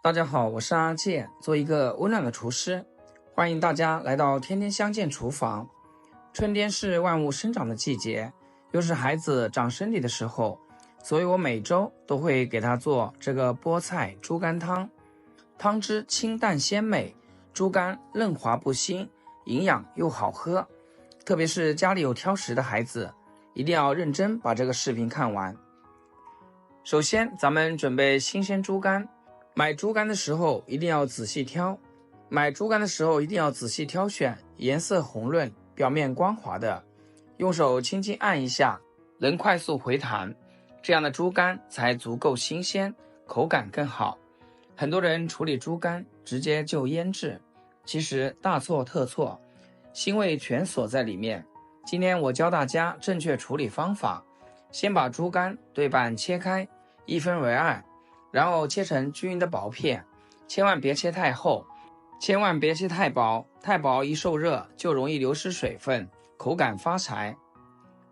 大家好，我是阿健，做一个温暖的厨师，欢迎大家来到天天相见厨房。春天是万物生长的季节，又是孩子长身体的时候，所以我每周都会给他做这个菠菜猪肝汤。汤汁清淡鲜美，猪肝嫩滑不腥，营养又好喝。特别是家里有挑食的孩子，一定要认真把这个视频看完。首先，咱们准备新鲜猪肝。买猪肝的时候一定要仔细挑，选颜色红润、表面光滑的，用手轻轻按一下，能快速回弹，这样的猪肝才足够新鲜，口感更好。很多人处理猪肝直接就腌制，其实大错特错，腥味全锁在里面。今天我教大家正确处理方法，先把猪肝对半切开，1分为2，然后切成均匀的薄片，千万别切太厚，千万别切太薄，太薄一受热就容易流失水分，口感发柴。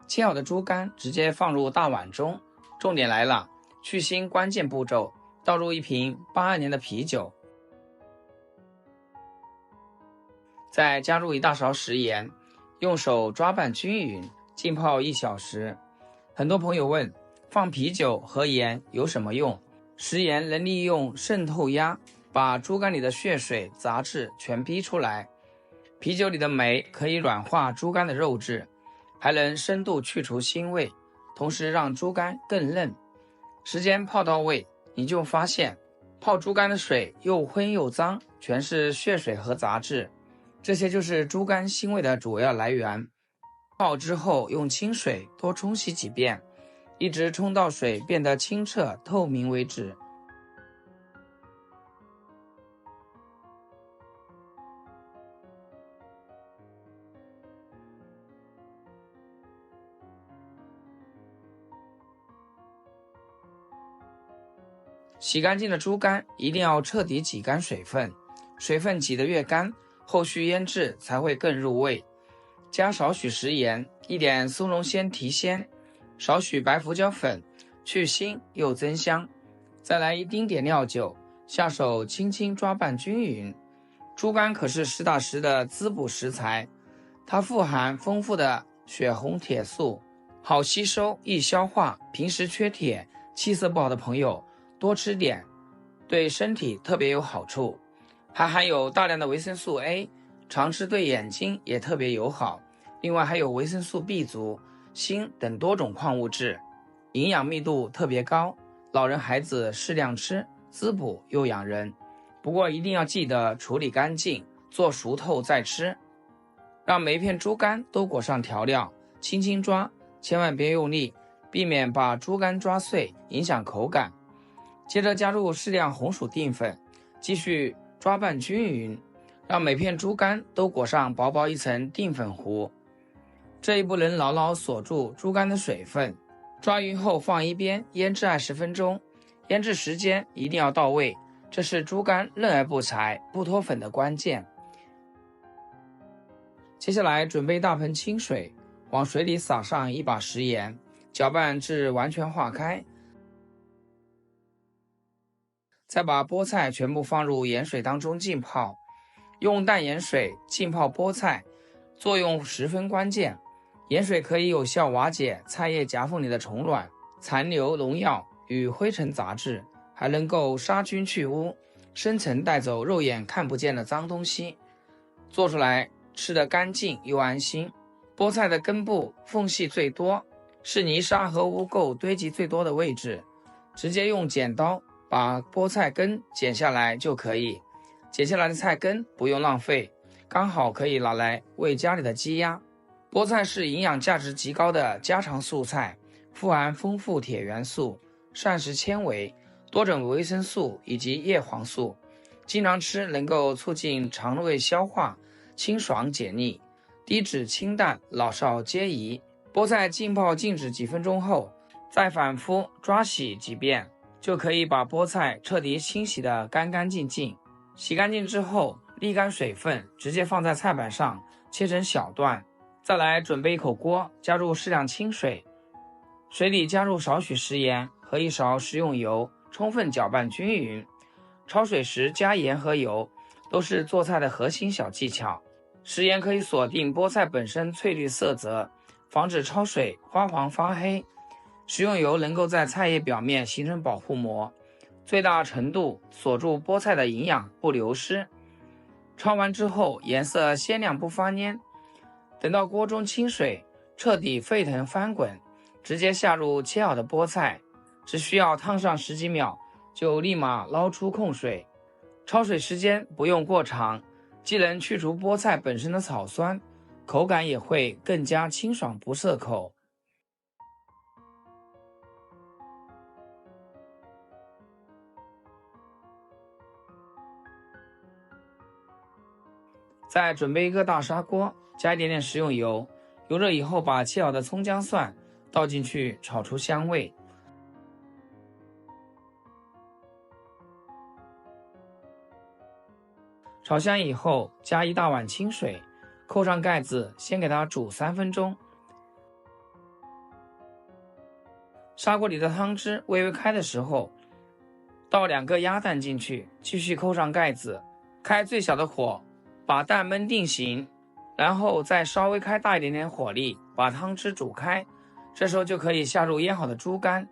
切好的猪肝直接放入大碗中，重点来了，去腥关键步骤，倒入1瓶82年的啤酒，再加入1大勺食盐，用手抓拌均匀，浸泡1小时。很多朋友问，放啤酒和盐有什么用？食盐能利用渗透压，把猪肝里的血水、杂质全逼出来。啤酒里的酶可以软化猪肝的肉质，还能深度去除腥味，同时让猪肝更嫩。时间泡到位，你就发现泡猪肝的水又昏又脏，全是血水和杂质，这些就是猪肝腥味的主要来源。泡之后用清水多冲洗几遍，一直冲到水变得清澈透明为止。洗干净的猪肝一定要彻底挤干水分，水分挤得越干，后续腌制才会更入味。加少许食盐，一点松茸鲜提鲜，少许白胡椒粉，去腥又增香。再来1丁点料酒，下手轻轻抓拌均匀。猪肝可是实打实的滋补食材，它富含丰富的血红铁素，好吸收易消化，平时缺铁、气色不好的朋友多吃点，对身体特别有好处。还含有大量的维生素 A， 常吃对眼睛也特别友好。另外还有维生素 B 族、锌等多种矿物质，营养密度特别高，老人孩子适量吃，滋补又养人。不过一定要记得处理干净，做熟透再吃。让每一片猪肝都裹上调料，轻轻抓，千万别用力，避免把猪肝抓碎，影响口感。接着加入适量红薯淀粉，继续抓拌均匀，让每片猪肝都裹上薄薄一层淀粉糊。这一步能牢牢锁住猪肝的水分。抓匀后放一边腌制20分钟，腌制时间一定要到位，这是猪肝嫩而不柴、不脱粉的关键。接下来准备大盆清水，往水里撒上1把食盐，搅拌至完全化开，再把菠菜全部放入盐水当中浸泡。用淡盐水浸泡菠菜，作用十分关键。盐水可以有效瓦解菜叶夹缝里的虫卵、残留农药与灰尘杂质，还能够杀菌去污，深层带走肉眼看不见的脏东西，做出来吃得干净又安心。菠菜的根部缝隙最多，是泥沙和污垢堆积最多的位置，直接用剪刀把菠菜根剪下来就可以。剪下来的菜根不用浪费，刚好可以拿来喂家里的鸡鸭。菠菜是营养价值极高的家常素菜，富含丰富铁元素、膳食纤维、多种维生素以及叶黄素，经常吃能够促进肠胃消化，清爽解腻，低脂清淡，老少皆宜。菠菜浸泡静止几分钟后，再反复抓洗几遍，就可以把菠菜彻底清洗得干干净净。洗干净之后沥干水分，直接放在菜板上切成小段。再来准备1口锅，加入适量清水，水里加入少许食盐和1勺食用油，充分搅拌均匀。焯水时加盐和油都是做菜的核心小技巧。食盐可以锁定菠菜本身翠绿色泽，防止焯水花黄发黑。食用油能够在菜叶表面形成保护膜，最大程度锁住菠菜的营养不流失。焯完之后颜色鲜亮不发蔫，等到锅中清水彻底沸腾翻滚，直接下入切好的菠菜，只需要烫上10几秒就立马捞出控水。焯水时间不用过长，既能去除菠菜本身的草酸，口感也会更加清爽不涩口。再准备一个大砂锅，加一点点食用油，油热以后把切好的葱姜蒜倒进去炒出香味。炒香以后加1大碗清水，扣上盖子，先给它煮3分钟。砂锅里的汤汁微微开的时候，倒2个鸭蛋进去，继续扣上盖子，开最小的火把蛋焖定型，然后再稍微开大一点点火力把汤汁煮开，这时候就可以下入腌好的猪肝。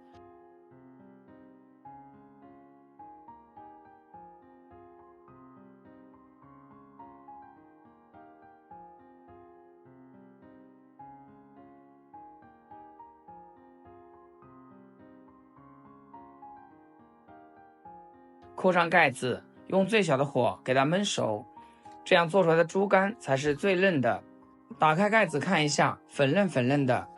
扣上盖子，用最小的火给它焖熟，这样做出来的猪肝才是最嫩的。打开盖子看一下，粉嫩粉嫩的。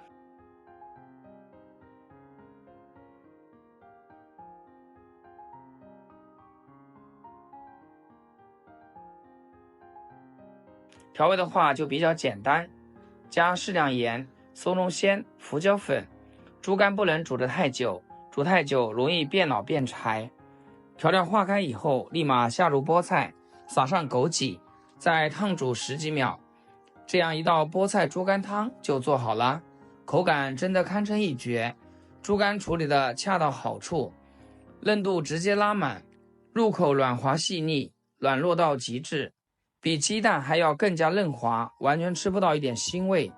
调味的话就比较简单，加适量盐、松茸鲜、胡椒粉。猪肝不能煮得太久，煮太久容易变老变柴。调料化开以后，立马下入菠菜，撒上枸杞，再烫煮10几秒，这样一道菠菜猪肝汤就做好了，口感真的堪称一绝。猪肝处理的恰到好处，嫩度直接拉满，入口软滑细腻，软糯到极致，比鸡蛋还要更加嫩滑，完全吃不到一点腥味，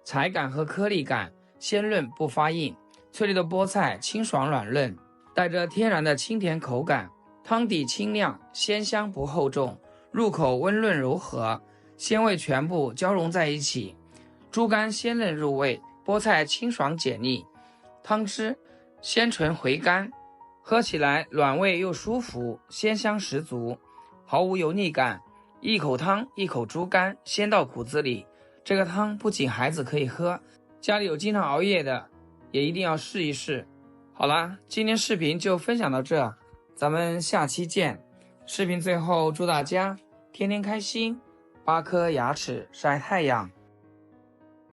柴感和颗粒感鲜润不发硬，翠绿的菠菜清爽软嫩，带着天然的清甜口感，汤底清亮，鲜香不厚重，入口温润柔和，鲜味全部交融在一起。猪肝鲜嫩入味，菠菜清爽解腻，汤汁鲜醇回甘，喝起来软味又舒服，鲜香十足，毫无油腻感。一口汤一口猪肝，鲜到骨子里。这个汤不仅孩子可以喝，家里有经常熬夜的也一定要试一试。好啦，今天视频就分享到这，咱们下期见。视频最后祝大家天天开心，8颗牙齿晒太阳。